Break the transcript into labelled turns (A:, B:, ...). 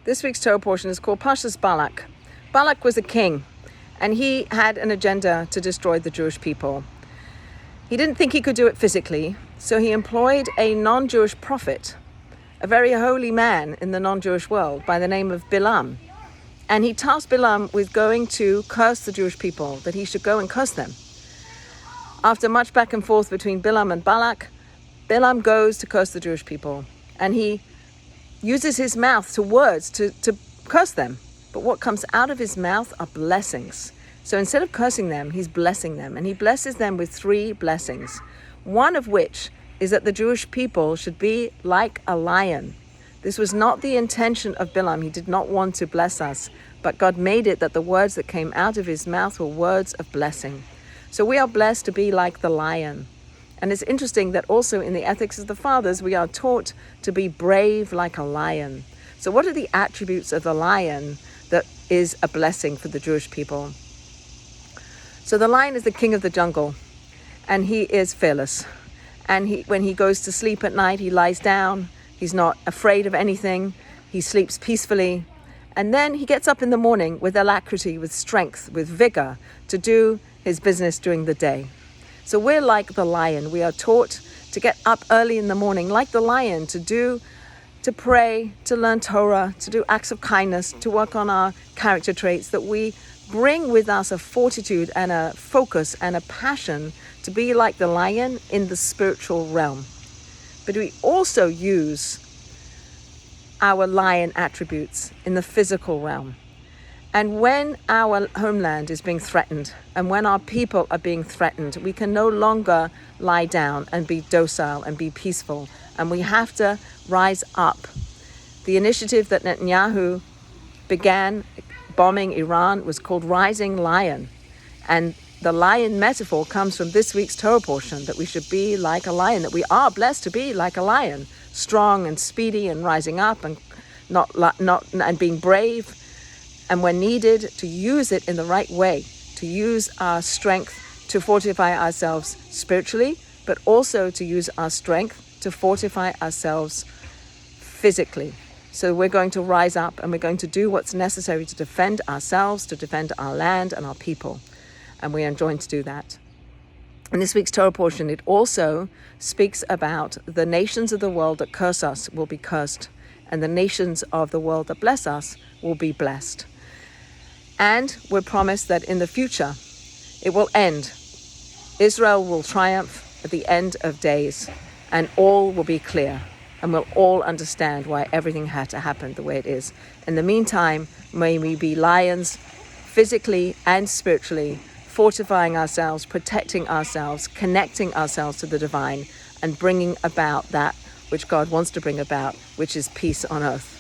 A: This week's Torah portion is called Parashat Balak. Balak was a king, and he had an agenda to destroy the Jewish people. He didn't think he could do it physically, so he employed a non-Jewish prophet, a very holy man in the non-Jewish world by the name of Balaam. And he tasked Balaam with going to curse the Jewish people, that he should go and curse them. After much back and forth between Balaam and Balak, Balaam goes to curse the Jewish people, and he uses his mouth to words to curse them. But what comes out of his mouth are blessings. So instead of cursing them, he's blessing them. And he blesses them with 3 blessings. One of which is that the Jewish people should be like a lion. This was not the intention of Balaam. He did not want to bless us. But God made it that the words that came out of his mouth were words of blessing. So we are blessed to be like the lion. And it's interesting that also in the ethics of the fathers, we are taught to be brave like a lion. So what are the attributes of the lion that is a blessing for the Jewish people? So the lion is the king of the jungle, and he is fearless. And when he goes to sleep at night, he lies down. He's not afraid of anything. He sleeps peacefully. And then he gets up in the morning with alacrity, with strength, with vigor to do his business during the day. So we're like the lion. We are taught to get up early in the morning, like the lion, to pray, to learn Torah, to do acts of kindness, to work on our character traits, that we bring with us a fortitude and a focus and a passion to be like the lion in the spiritual realm. But we also use our lion attributes in the physical realm. And when our homeland is being threatened, and when our people are being threatened, we can no longer lie down and be docile and be peaceful. And we have to rise up. The initiative that Netanyahu began bombing Iran was called Rising Lion. And the lion metaphor comes from this week's Torah portion, that we should be like a lion, that we are blessed to be like a lion, strong and speedy and rising up and not being brave. And when needed, to use it in the right way, to use our strength to fortify ourselves spiritually, but also to use our strength to fortify ourselves physically. So we're going to rise up and we're going to do what's necessary to defend ourselves, to defend our land and our people. And we are enjoined to do that. In this week's Torah portion, it also speaks about the nations of the world that curse us will be cursed, and the nations of the world that bless us will be blessed. And we're promised that in the future, it will end. Israel will triumph at the end of days, and all will be clear, and we'll all understand why everything had to happen the way it is. In the meantime, may we be lions, physically and spiritually, fortifying ourselves, protecting ourselves, connecting ourselves to the divine, and bringing about that which God wants to bring about, which is peace on earth.